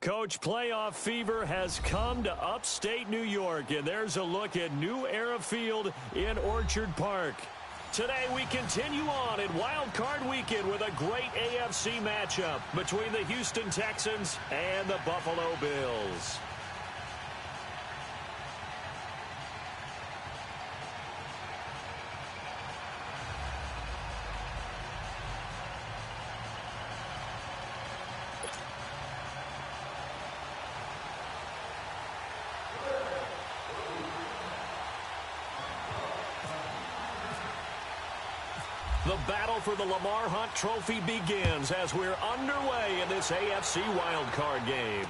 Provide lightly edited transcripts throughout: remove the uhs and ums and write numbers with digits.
Coach, playoff fever has come to upstate New York, and there's a look at New Era Field in Orchard Park. Today we continue on in Wildcard Weekend with a great AFC matchup between the Houston Texans and the Buffalo Bills. The battle for the Lamar Hunt Trophy begins as we're underway in this AFC wildcard game.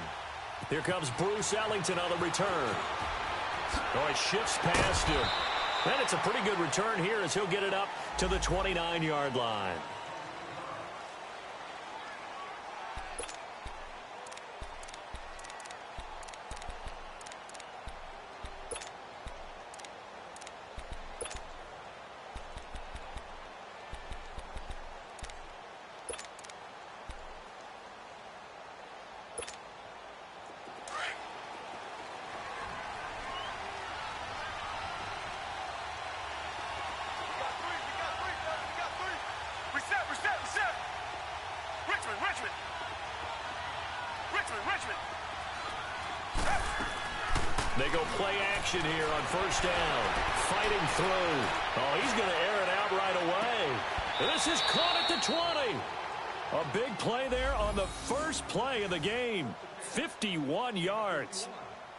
Here comes Bruce Ellington on the return. Oh, he shifts past him. And it's a pretty good return here as he'll get it up to the 29-yard line. They go play action here on first down. Fighting through. Oh, he's going to air it out right away. And this is caught at the 20. A big play there on the first play of the game. 51 yards.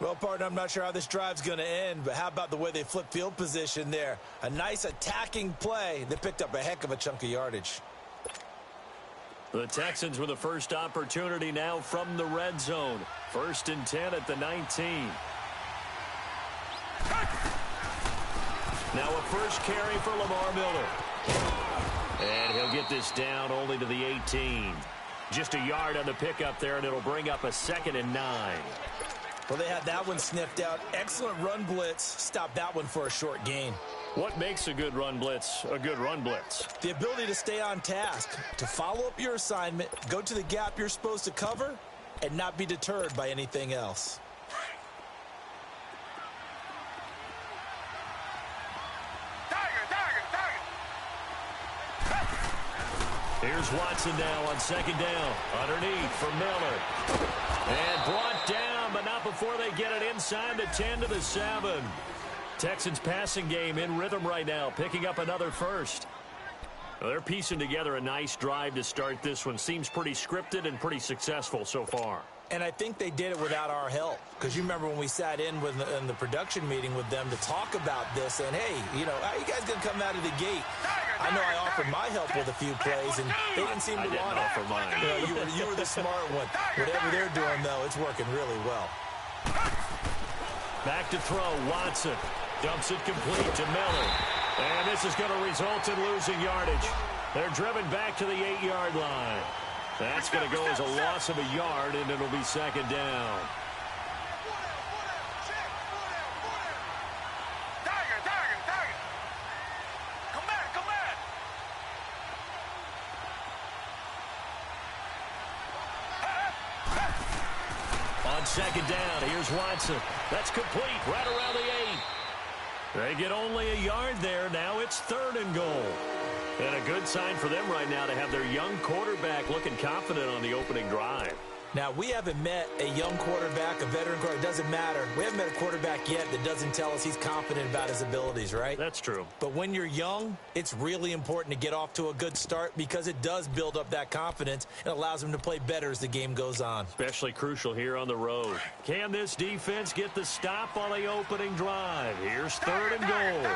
Well, partner, I'm not sure how this drive's going to end, but how about the way they flip field position there? A nice attacking play. They picked up a heck of a chunk of yardage. The Texans with the first opportunity now from the red zone. 1st and 10 at the 19. Now a first carry for Lamar Miller. And he'll get this down only to the 18. Just a yard on the pickup there, and it'll bring up a 2nd and 9. Well, they had that one sniffed out. Excellent run blitz. Stop that one for a short gain. What makes a good run blitz a good run blitz? The ability to stay on task, to follow up your assignment, go to the gap you're supposed to cover, and not be deterred by anything else. Here's Watson now on 2nd down. Underneath for Miller. And brought down, but not before they get it inside the 10 to the 7. Texans passing game in rhythm right now, picking up another first. Well, they're piecing together a nice drive to start this one. Seems pretty scripted and pretty successful so far. And I think they did it without our help. Because you remember when we sat in the production meeting with them to talk about this, and hey, you know, how you guys going to come out of the gate? I know I offered my help with a few plays, and they didn't seem to want it. Offer mine. You were the smart one. Whatever they're doing, though, it's working really well. Back to throw, Watson. Dumps it complete to Miller. And this is going to result in losing yardage. They're driven back to the 8-yard line. That's going to go as a loss of a yard, and it'll be 2nd down. On 2nd down, here's Watson. That's complete right around the 8. They get only a yard there. Now it's 3rd and goal. And a good sign for them right now to have their young quarterback looking confident on the opening drive. Now, we haven't met a young quarterback, a veteran quarterback. It doesn't matter. We haven't met a quarterback yet that doesn't tell us he's confident about his abilities, right? That's true. But when you're young, it's really important to get off to a good start because it does build up that confidence and allows him to play better as the game goes on. Especially crucial here on the road. Can this defense get the stop on the opening drive? Here's 3rd and goal.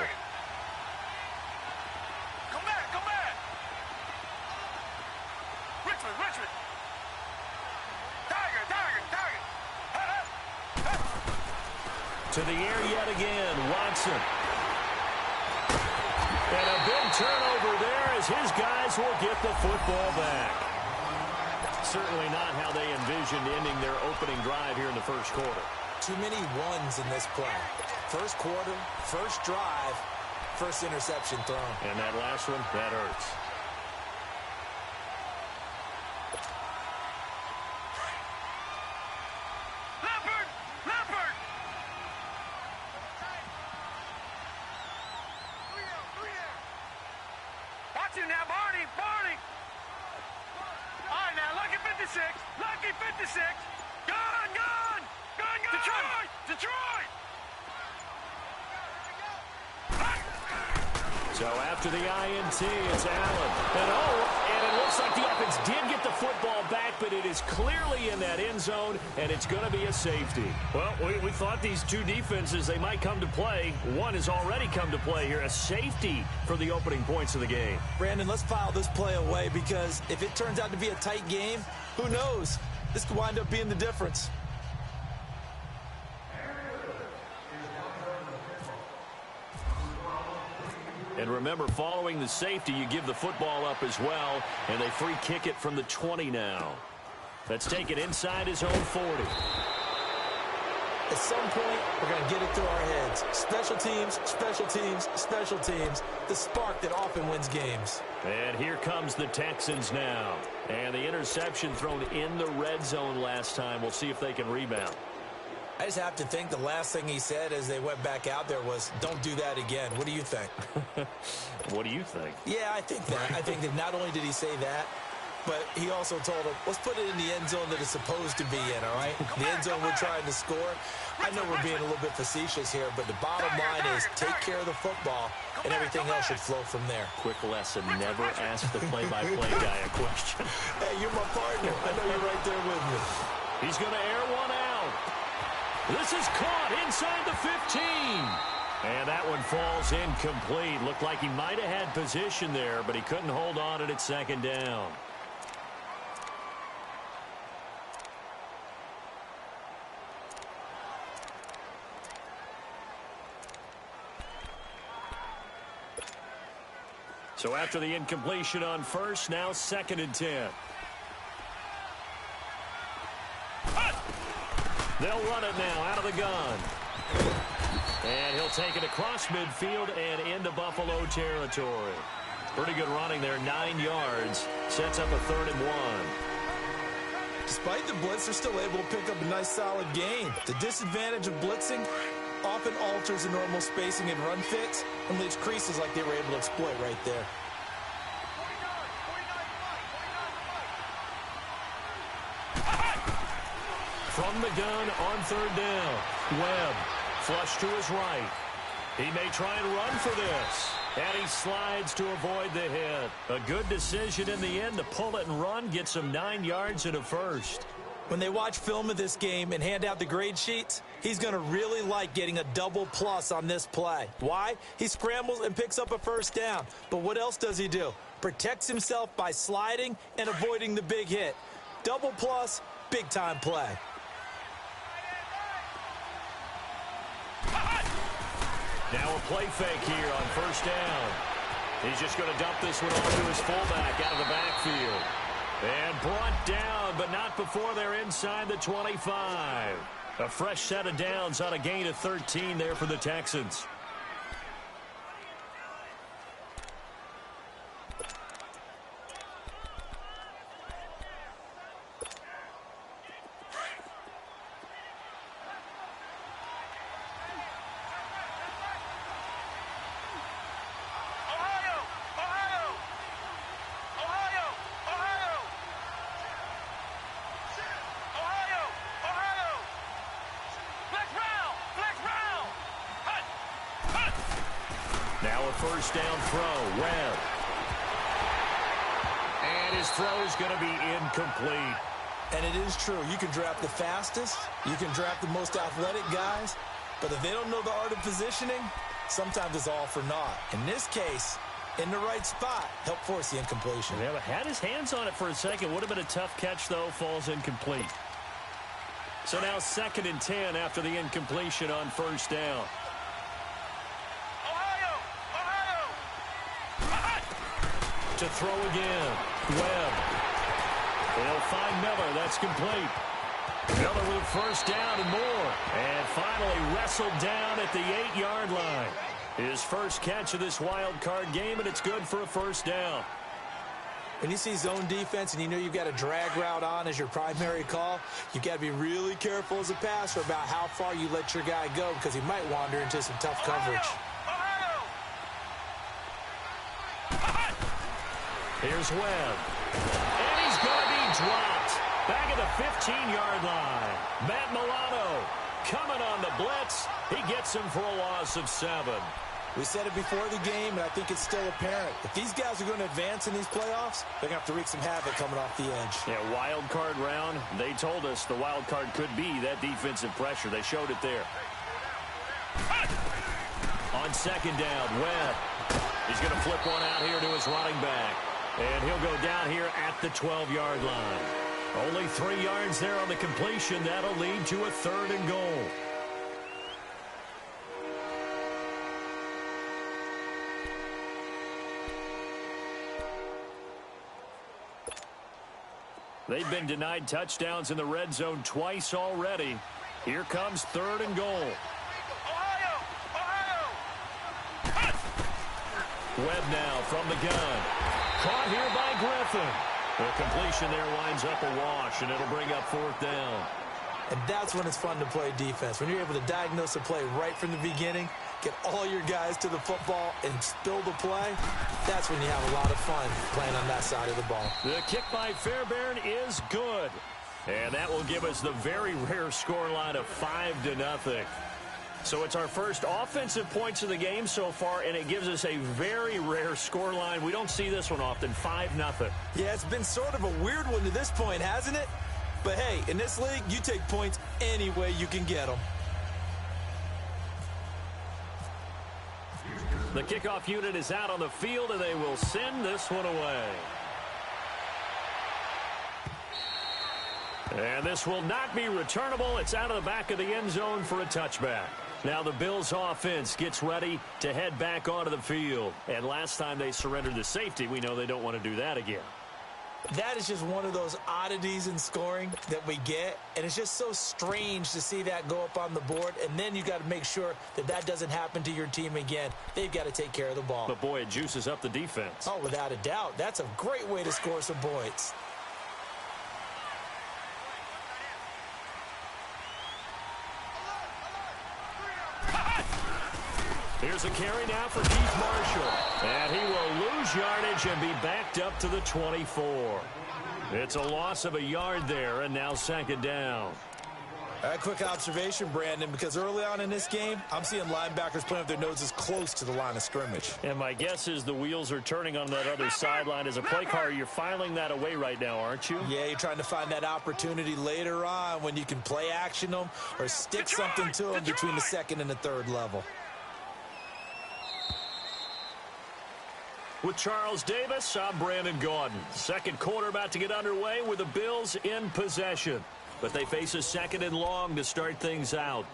To the air yet again, Watson. And a big turnover there as his guys will get the football back. Certainly not how they envisioned ending their opening drive here in the first quarter. Too many ones in this play. First quarter, first drive, first interception thrown. And that last one, that hurts. got you now, Barney. Barney. All right, now, lucky 56. Lucky 56. Gun, gun. Gun, gun. Detroit. Detroit. So after the INT, it's Allen. And it looks like the offense did get the football back, but it is clearly in that end zone, and it's going to be a safety. Well, we thought these two defenses, they might come to play. One has already come to play here, a safety for the opening points of the game. Brandon, let's file this play away because if it turns out to be a tight game, who knows? This could wind up being the difference. And remember, following the safety, you give the football up as well, and they free kick it from the 20 now. Let's take it inside his own 40. At some point, we're going to get it through our heads. Special teams, special teams, special teams. The spark that often wins games. And here comes the Texans now. And the interception thrown in the red zone last time. We'll see if they can rebound. I just have to think the last thing he said as they went back out there was, don't do that again. What do you think? What do you think? Yeah, I think that. I think that not only did he say that, but he also told him, let's put it in the end zone that it's supposed to be in, all right? The end zone we're trying to score. I know we're being a little bit facetious here, but the bottom line is take care of the football, and everything else should flow from there. Quick lesson, never ask the play-by-play guy a question. Hey, you're my partner. I know you're right there with me. He's going to air one out. This is caught inside the 15. And that one falls incomplete. Looked like he might have had position there, but he couldn't hold on at second down. So after the incompletion on first, now 2nd and 10. They'll run it now out of the gun. And he'll take it across midfield and into Buffalo territory. Pretty good running there, 9 yards. Sets up a 3rd and 1. Despite the blitz, they're still able to pick up a nice solid gain. The disadvantage of blitzing often alters the normal spacing and run fits and leaves creases like they were able to exploit right there. From the gun on 3rd down. Webb, flush to his right. He may try and run for this. And he slides to avoid the hit. A good decision in the end to pull it and run, get some 9 yards and a first. When they watch film of this game and hand out the grade sheets, he's going to really like getting a double plus on this play. Why? He scrambles and picks up a first down. But what else does he do? Protects himself by sliding and avoiding the big hit. Double plus, big-time play. Now a play fake here on 1st down. He's just going to dump this one off to his fullback out of the backfield. And brought down, but not before they're inside the 25. A fresh set of downs on a gain of 13 there for the Texans. Now a 1st down throw. Webb. And his throw is going to be incomplete. And it is true. You can draft the fastest. You can draft the most athletic guys. But if they don't know the art of positioning, sometimes it's all for naught. In this case, in the right spot, help force the incompletion. Yeah, but had his hands on it for a second. Would have been a tough catch, though. Falls incomplete. So now 2nd and 10 after the incompletion on 1st down. To throw again. Webb. They'll find Miller. That's complete. Miller with 1st down and more. And finally wrestled down at the 8-yard line. His first catch of this wild card game, and it's good for a 1st down. When you see zone defense and you know you've got a drag route on as your primary call, you've got to be really careful as a passer about how far you let your guy go because he might wander into some tough coverage. Here's Webb. And he's going to be dropped. Back at the 15-yard line. Matt Milano coming on the blitz. He gets him for a loss of 7. We said it before the game, and I think it's still apparent. If these guys are going to advance in these playoffs, they're going to have to wreak some havoc coming off the edge. Yeah, wild card round. They told us the wild card could be that defensive pressure. They showed it there. On second down, Webb. He's going to flip one out here to his running back. And he'll go down here at the 12-yard line. Only 3 yards there on the completion. That'll lead to a 3rd and goal. They've been denied touchdowns in the red zone twice already. Here comes 3rd and goal. Webb now from the gun. Caught here by Griffin. The completion there winds up a wash, and it'll bring up 4th down. And that's when it's fun to play defense. When you're able to diagnose a play right from the beginning, get all your guys to the football and spill the play, that's when you have a lot of fun playing on that side of the ball. The kick by Fairbairn is good. And that will give us the very rare scoreline of 5-0. So it's our first offensive points of the game so far, and it gives us a very rare scoreline. We don't see this one often, 5-0. Yeah, it's been sort of a weird one to this point, hasn't it? But hey, in this league, you take points any way you can get them. The kickoff unit is out on the field, and they will send this one away. And this will not be returnable. It's out of the back of the end zone for a touchback. Now the Bills offense gets ready to head back onto the field. And last time they surrendered the safety, we know they don't want to do that again. That is just one of those oddities in scoring that we get, and it's just so strange to see that go up on the board, and then you got to make sure that that doesn't happen to your team again. They've got to take care of the ball. But boy, it juices up the defense. Oh, without a doubt. That's a great way to score some points. Here's a carry now for Keith Marshall. And he will lose yardage and be backed up to the 24. It's a loss of a yard there, and now 2nd down. A quick observation, Brandon, because early on in this game, I'm seeing linebackers playing with their noses close to the line of scrimmage. And my guess is the wheels are turning on that other sideline. As a play caller, you're filing that away right now, aren't you? Yeah, you're trying to find that opportunity later on when you can play action them or stick something to them between the 2nd and the 3rd level. With Charles Davis, I'm Brandon Gaudin. Second quarter about to get underway with the Bills in possession. But they face a 2nd and long to start things out.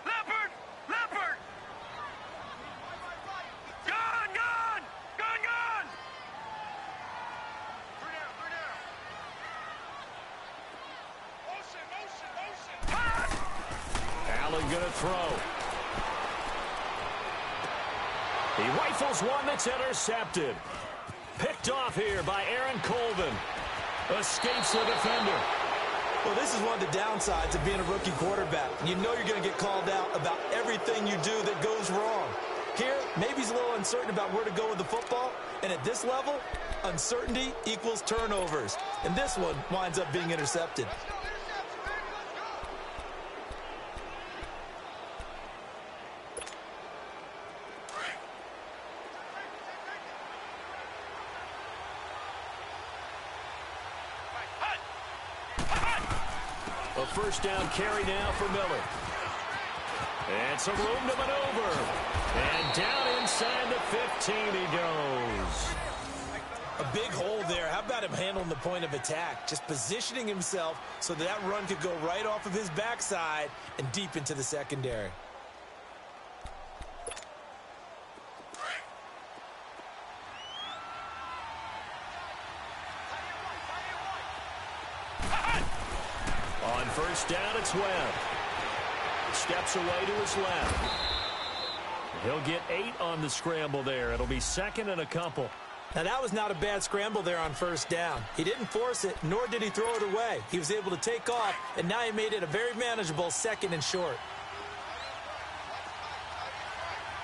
Leopard! Leopard! Gone! Gone! Gone! Gone! 3 down! 3 down! Motion! Motion! Motion! Allen gonna throw. He rifles one that's intercepted. Picked off here by Aaron Colvin. Escapes the defender. Well, this is one of the downsides of being a rookie quarterback. You know you're going to get called out about everything you do that goes wrong. Here, maybe he's a little uncertain about where to go with the football. And at this level, uncertainty equals turnovers. And this one winds up being intercepted. A first down carry now for Miller. And some room to maneuver. And down inside the 15 he goes. A big hole there. How about him handling the point of attack? Just positioning himself so that run could go right off of his backside and deep into the secondary. On first down, it's Webb. Steps away to his left. He'll get 8 on the scramble there. It'll be 2nd and a couple. Now, that was not a bad scramble there on first down. He didn't force it, nor did he throw it away. He was able to take off, and now he made it a very manageable 2nd and short.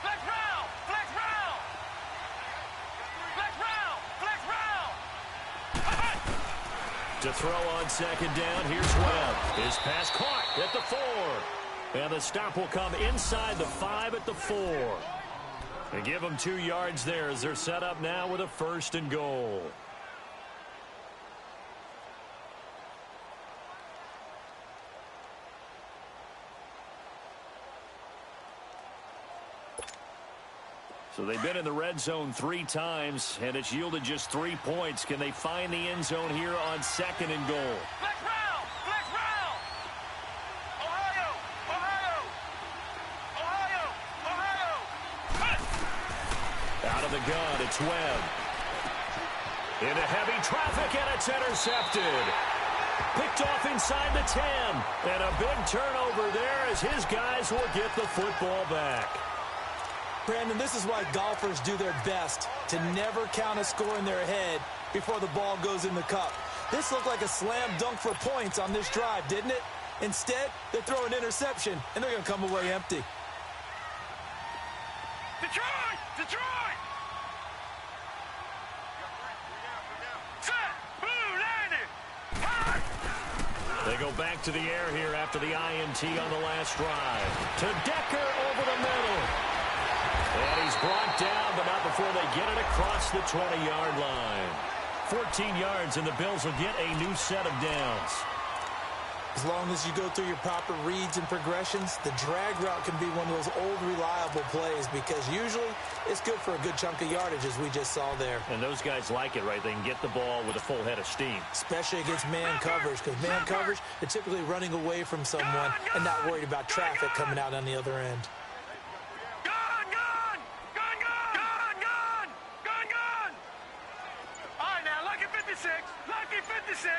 Let's To throw on second down, here's Webb. His pass caught at the 4. And the stop will come inside the 5 at the 4. They give them 2 yards there as they're set up now with a 1st and goal. So they've been in the red zone 3 times, and it's yielded just 3 points. Can they find the end zone here on 2nd and goal? Flex round! Flex round! Ohio! Ohio! Ohio! Ohio! Hey! Out of the gun, it's Webb. Into heavy traffic, and it's intercepted. Picked off inside the 10. And a big turnover there as his guys will get the football back. Brandon, this is why golfers do their best to never count a score in their head before the ball goes in the cup. This looked like a slam dunk for points on this drive, didn't it? Instead, they throw an interception, and they're going to come away empty. Detroit! Detroit! Set! Blue landed! High! They go back to the air here after the INT on the last drive. To Decker over the middle. And he's brought down, but not before they get it across the 20-yard line. 14 yards, and the Bills will get a new set of downs. As long as you go through your proper reads and progressions, the drag route can be one of those old reliable plays because usually it's good for a good chunk of yardage, as we just saw there. And those guys like it, right? They can get the ball with a full head of steam. Especially against man coverage, because man coverage, they're typically running away from someone and not worried about traffic coming out on the other end. Lucky 56.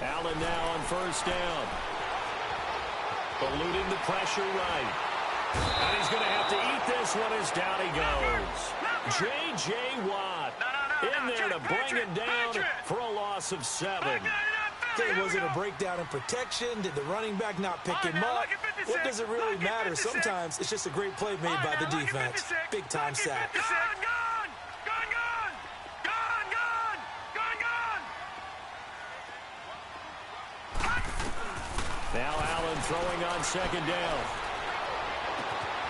Allen now on 1st down. Eluding the pressure right. And he's going to have to eat this one as down he goes. J.J. Watt in there to bring him down for a loss of 7. Okay, was it a breakdown in protection? Did the running back not pick him up? What does it really matter? Sometimes it's just a great play made by the defense. Big-time sack. Now Allen throwing on 2nd down.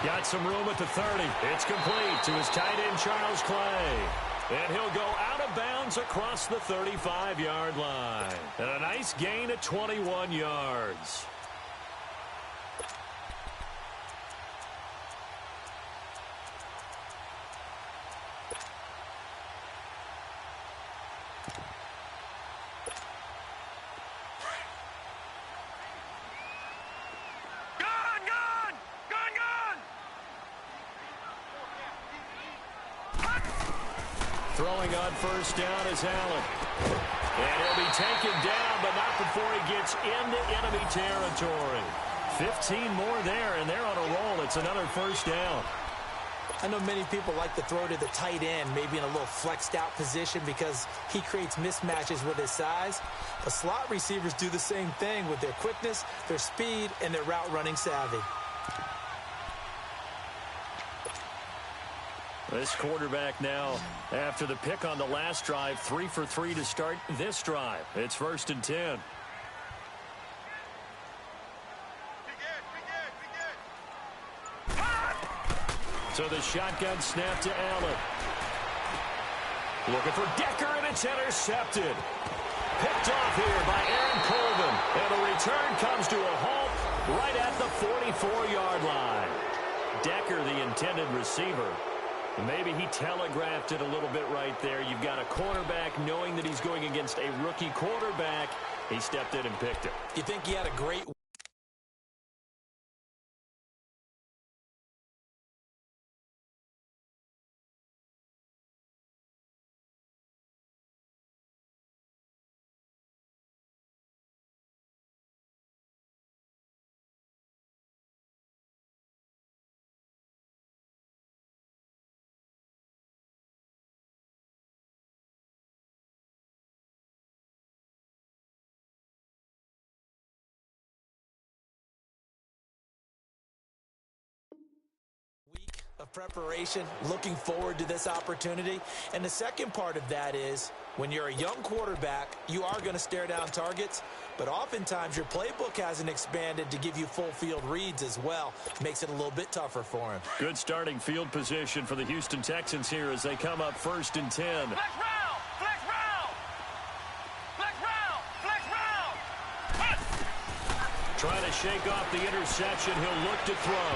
Got some room at the 30. It's complete to his tight end, Charles Clay. And he'll go out of bounds across the 35-yard line. And a nice gain of 21 yards. Throwing on 1st down is Allen. And he'll be taken down, but not before he gets into enemy territory. 15 more there, and they're on a roll. It's another 1st down. I know many people like to throw to the tight end, maybe in a little flexed out position because he creates mismatches with his size. The slot receivers do the same thing with their quickness, their speed, and their route running savvy. This quarterback now, after the pick on the last drive, 3 for 3 to start this drive. It's 1st and 10. So the shotgun snap to Allen. Looking for Decker, and it's intercepted. Picked off here by Aaron Colvin. And the return comes to a halt right at the 44-yard line. Decker, the intended receiver. Maybe he telegraphed it a little bit right there. You've got a cornerback knowing that he's going against a rookie quarterback. He stepped in and picked it. You think he had a great week of preparation, looking forward to this opportunity. And the second part of that is When you're a young quarterback, you are going to stare down targets, but oftentimes your playbook hasn't expanded to give you full field reads as well. Makes it a little bit tougher for him. Good starting field position for the Houston Texans here as they come up 1st and 10. Flex route! Flex route! Flex route! Flex route! Hut! Trying to shake off the interception. He'll look to throw.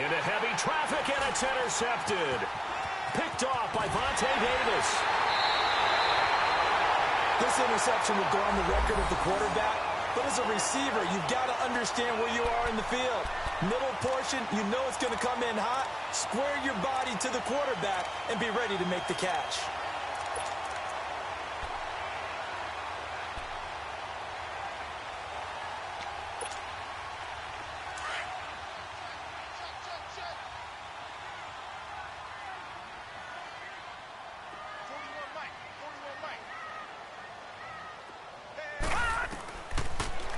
Into heavy traffic, and it's intercepted. Picked off by Vontae Davis. This interception would go on the record of the quarterback, but as a receiver, you've got to understand where you are in the field. Middle portion, you know it's going to come in hot. Square your body to the quarterback and be ready to make the catch.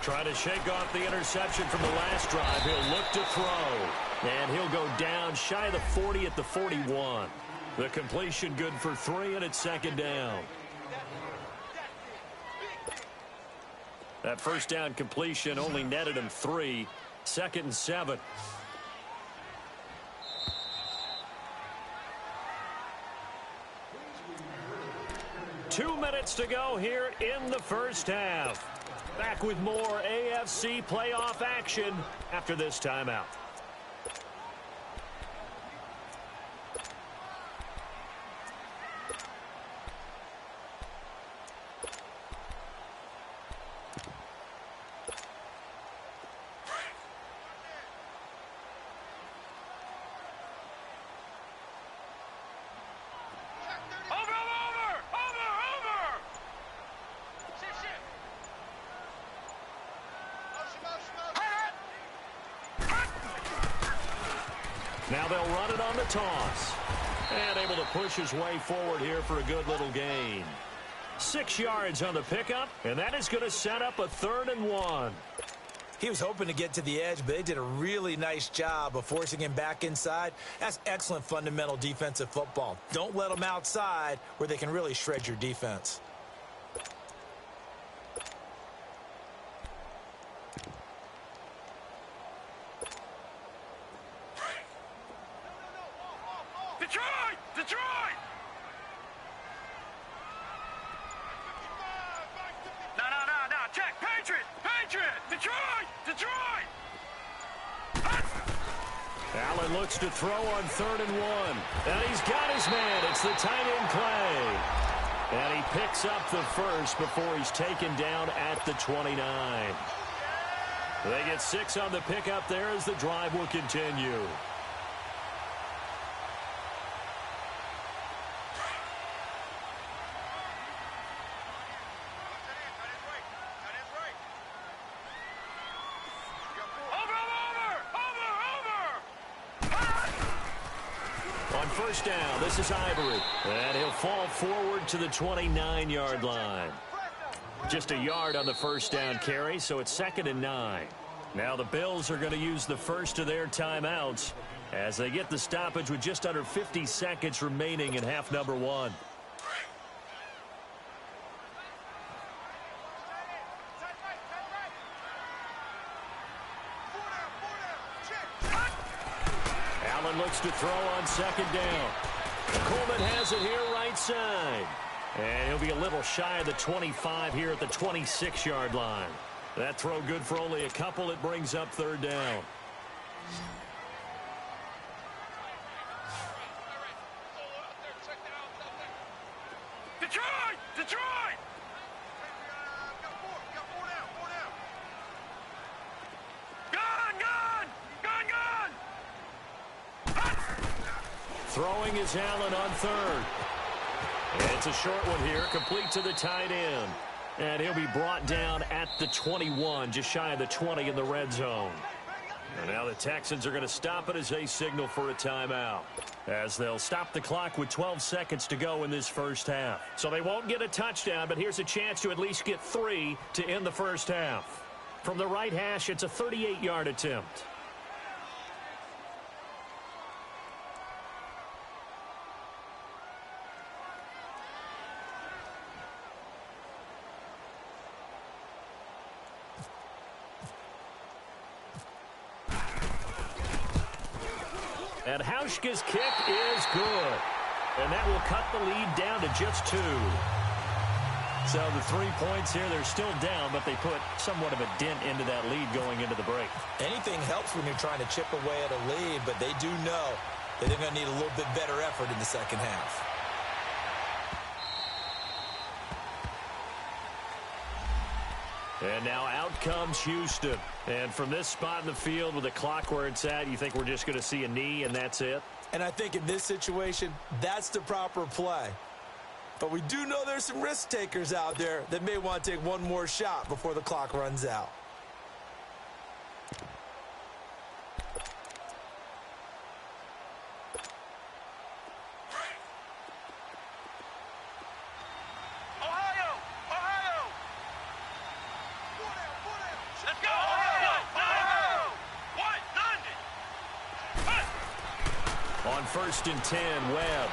Trying to shake off the interception from the last drive. He'll look to throw. And he'll go down shy of the 40 at the 41. The completion good for 3, and it's 2nd down. That first down completion only netted him 3. 2nd and 7. Two minutes to go here in the first half. Back with more AFC playoff action after this timeout. Now they'll run it on the toss. And able to push his way forward here for a good little gain. 6 yards on the pickup, and that is going to set up a 3rd and 1. He was hoping to get to the edge, but they did a really nice job of forcing him back inside. That's excellent fundamental defensive football. Don't let them outside where they can really shred your defense. Allen looks to throw on 3rd and 1. And he's got his man. It's the tight end Clay. And he picks up the first before he's taken down at the 29. They get 6 on the pickup there as the drive will continue. First down, this is Ivory. And he'll fall forward to the 29-yard line. Just a yard on the first down carry, so it's 2nd and 9. Now the Bills are going to use the first of their timeouts as they get the stoppage with just under 50 seconds remaining in half number 1. Looks to throw on 2nd down. Coleman has it here right side. And he'll be a little shy of the 25 here at the 26-yard line. That throw good for only a couple. It brings up 3rd down. Detroit! Detroit! Throwing is Allen on 3rd. And it's a short one here, complete to the tight end. And he'll be brought down at the 21, just shy of the 20 in the red zone. And now the Texans are going to stop it as they signal for a timeout, as they'll stop the clock with 12 seconds to go in this first half. So they won't get a touchdown, but here's a chance to at least get 3 to end the first half. From the right hash, it's a 38-yard attempt. And Hauschka's kick is good. And that will cut the lead down to just 2. So the 3 points here, they're still down, but they put somewhat of a dent into that lead going into the break. Anything helps when you're trying to chip away at a lead, but they do know that they're going to need a little bit better effort in the second half. And now out comes Houston. And from this spot in the field with the clock where it's at, you think we're just going to see a knee and that's it? And I think in this situation, that's the proper play. But we do know there's some risk takers out there that may want to take one more shot before the clock runs out. Let's go, Ohio! On 1st and 10, Webb.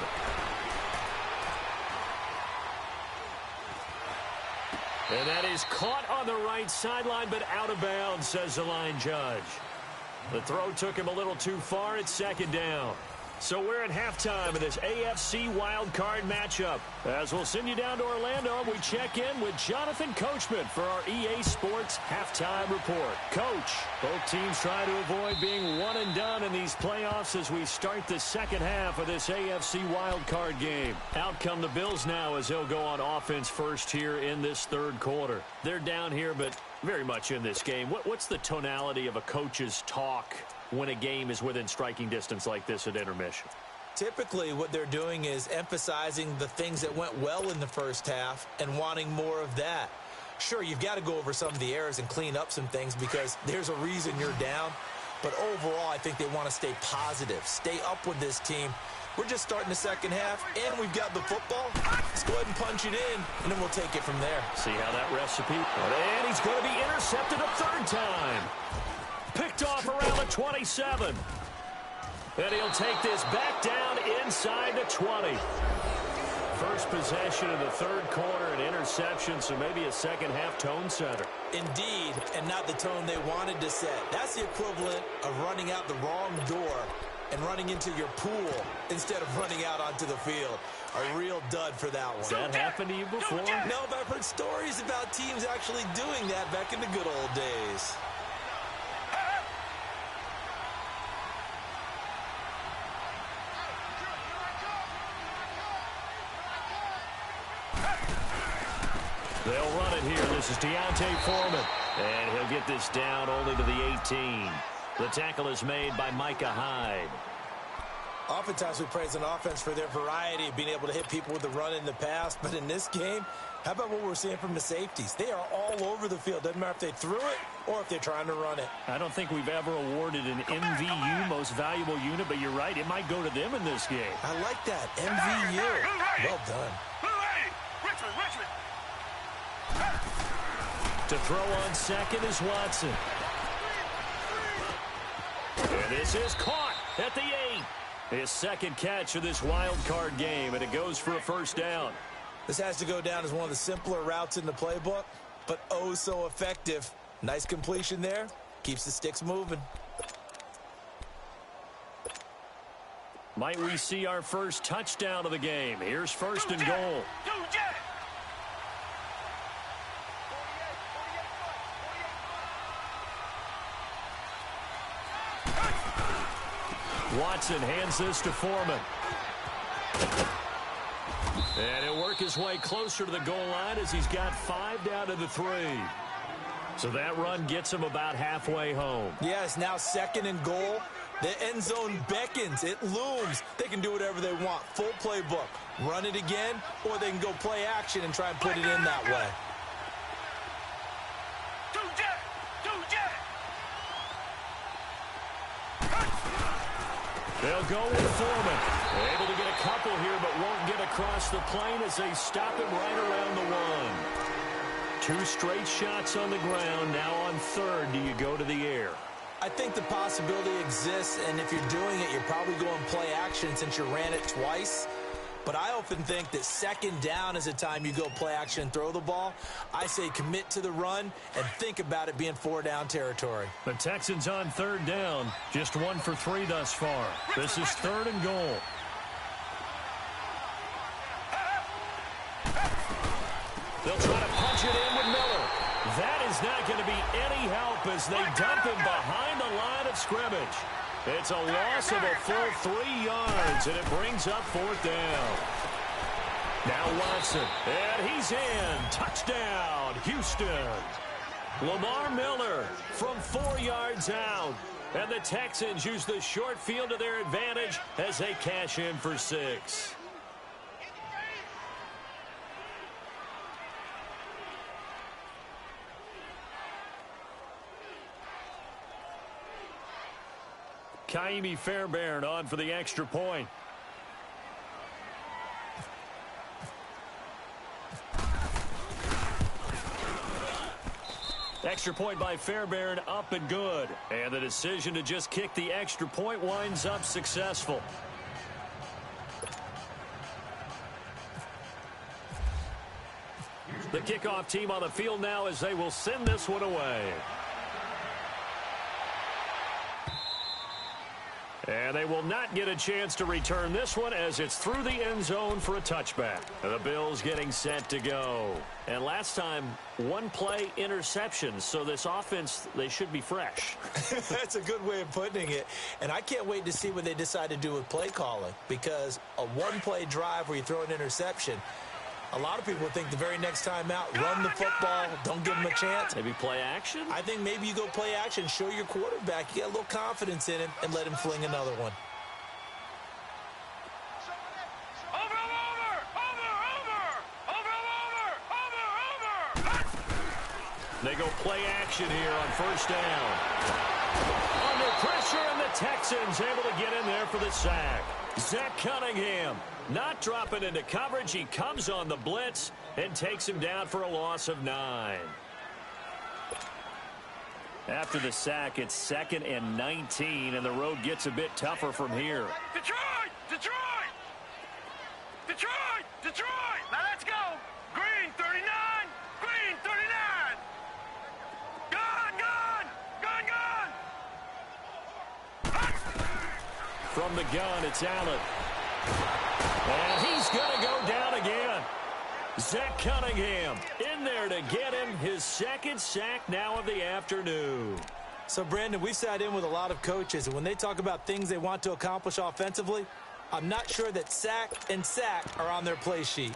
And that is caught on the right sideline, but out of bounds, says the line judge. The throw took him a little too far. It's 2nd down. So we're at halftime in this AFC Wildcard matchup. As we'll send you down to Orlando, we check in with Jonathan Coachman for our EA Sports Halftime Report. Coach, both teams try to avoid being one and done in these playoffs as we start the second half of this AFC Wildcard game. Out come the Bills now as they'll go on offense first here in this 3rd quarter. They're down here, but very much in this game. What's the tonality of a coach's talk when a game is within striking distance like this at intermission? Typically, what they're doing is emphasizing the things that went well in the first half and wanting more of that. Sure, you've got to go over some of the errors and clean up some things because there's a reason you're down. But overall, I think they want to stay positive, stay up with this team. We're just starting the second half, and we've got the football. Let's go ahead and punch it in, and then we'll take it from there. See how that recipe? And he's going to be intercepted a 3rd time. Picked off around the 27. And he'll take this back down inside the 20. First possession of the 3rd quarter, an interception, so maybe a second half tone setter. Indeed, and not the tone they wanted to set. That's the equivalent of running out the wrong door and running into your pool instead of running out onto the field. A real dud for that one. Has that happened to you before? No, but I've heard stories about teams actually doing that back in the good old days. They'll run it here. This is Deontay Foreman. And he'll get this down only to the 18. The tackle is made by Micah Hyde. Oftentimes we praise an offense for their variety of being able to hit people with the run in the past. But in this game, how about what we're seeing from the safeties? They are all over the field. Doesn't matter if they threw it or if they're trying to run it. I don't think we've ever awarded an MVU, most valuable unit, but you're right. It might go to them in this game. I like that. MVU. Well done. Richmond. To throw on 2nd is Watson. And this is caught at the 8. His 2nd catch of this wild card game, and it goes for a 1st down. This has to go down as one of the simpler routes in the playbook, but oh so effective. Nice completion there. Keeps the sticks moving. Might we see our first touchdown of the game? Here's 1st and goal. Watson hands this to Foreman. And he'll work his way closer to the goal line as he's got 5 down to the 3. So that run gets him about halfway home. Yes, now 2nd and goal. The end zone beckons. It looms. They can do whatever they want. Full playbook. Run it again, or they can go play action and try and put it in that way. They'll go with Foreman. Able to get a couple here, but won't get across the plane as they stop him right around the 1. 2 straight shots on the ground. Now on 3rd, do you go to the air? I think the possibility exists, and if you're doing it, you're probably going play action since you ran it twice. But I often think that second down is a time you go play action and throw the ball. I say commit to the run and think about it being 4-down territory. The Texans on third down, just 1 for 3 thus far. This is 3rd and goal. They'll try to punch it in with Miller. That is not going to be any help as they dump him behind the line of scrimmage. It's a loss of a full 3 yards, and it brings up 4th down. Now Watson, and he's in. Touchdown, Houston. Lamar Miller from 4 yards out. And the Texans use the short field to their advantage as they cash in for 6. Kaimi Fairbairn on for the extra point. Extra point by Fairbairn, up and good. And the decision to just kick the extra point winds up successful. The kickoff team on the field now as they will send this one away. And they will not get a chance to return this one as it's through the end zone for a touchback. The Bills getting set to go. And last time, 1 play interception. So this offense, they should be fresh. That's a good way of putting it. And I can't wait to see what they decide to do with play calling. Because a 1-play drive where you throw an interception, a lot of people think the very next time out, run the football, don't give them a chance. Maybe play action? I think maybe you go play action, show your quarterback, you get a little confidence in him, and let him fling another one. They go play action here on 1st down. Under pressure, and the Texans able to get in there for the sack. Zach Cunningham not dropping into coverage. He comes on the blitz and takes him down for a loss of 9. After the sack, it's 2nd and 19, and the road gets a bit tougher from here. Detroit! Detroit! Detroit! Detroit! Now let's go! Green 39! Green 39! Gun! Gun! Gun! Gun! From the gun, it's Allen. And he's going to go down again. Zach Cunningham in there to get him his 2nd sack now of the afternoon. So, Brandon, we've sat in with a lot of coaches, and when they talk about things they want to accomplish offensively, I'm not sure that sack and sack are on their play sheet.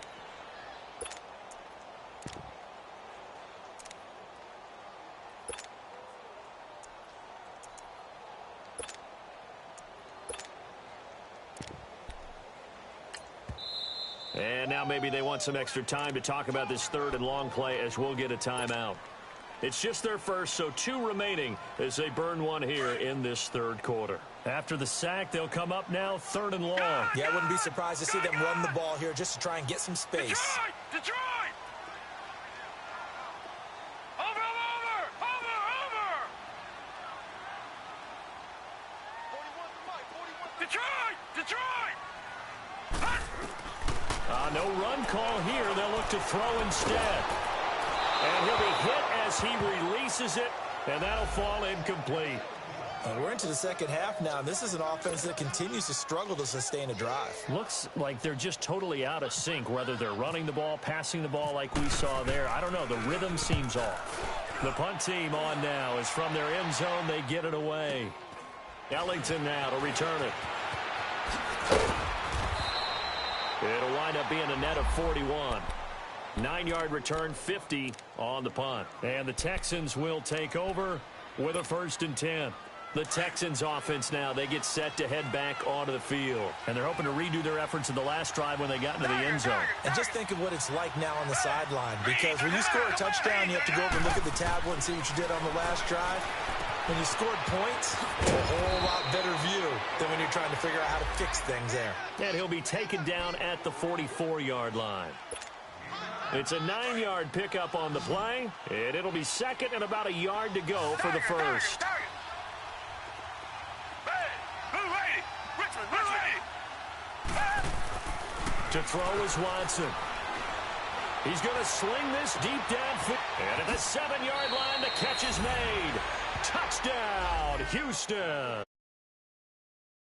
And now maybe they want some extra time to talk about this 3rd and long play as we'll get a timeout. It's just their first, so 2 remaining as they burn 1 here in this 3rd quarter. After the sack, they'll come up now 3rd and long. Yeah, I wouldn't be surprised to see them run the ball here just to try and get some space. Detroit! Detroit! Over! Over! Over! Over! Detroit! Detroit! No run call here. They'll look to throw instead. And he'll be hit as he releases it, and that'll fall incomplete. We're into the second half now. This is an offense that continues to struggle to sustain a drive. Looks like they're just totally out of sync, whether they're running the ball, passing the ball like we saw there. I don't know. The rhythm seems off. The punt team on now is from their end zone. They get it away. Ellington now to return it. It'll wind up being a net of 41. 9-yard return, 50 on the punt. And the Texans will take over with a 1st and 10. The Texans offense now, they get set to head back onto the field. And they're hoping to redo their efforts in the last drive when they got into the end zone. And just think of what it's like now on the sideline. Because when you score a touchdown, you have to go over and look at the tablet and see what you did on the last drive. When you scored points, a whole lot better view than when you're trying to figure out how to fix things there. And he'll be taken down at the 44-yard line. It's a 9-yard pickup on the play, and it'll be 2nd and about a yard to go for the 1st. To throw is Watson. He's going to sling this deep downfield. And at the 7-yard line, the catch is made. Touchdown, Houston.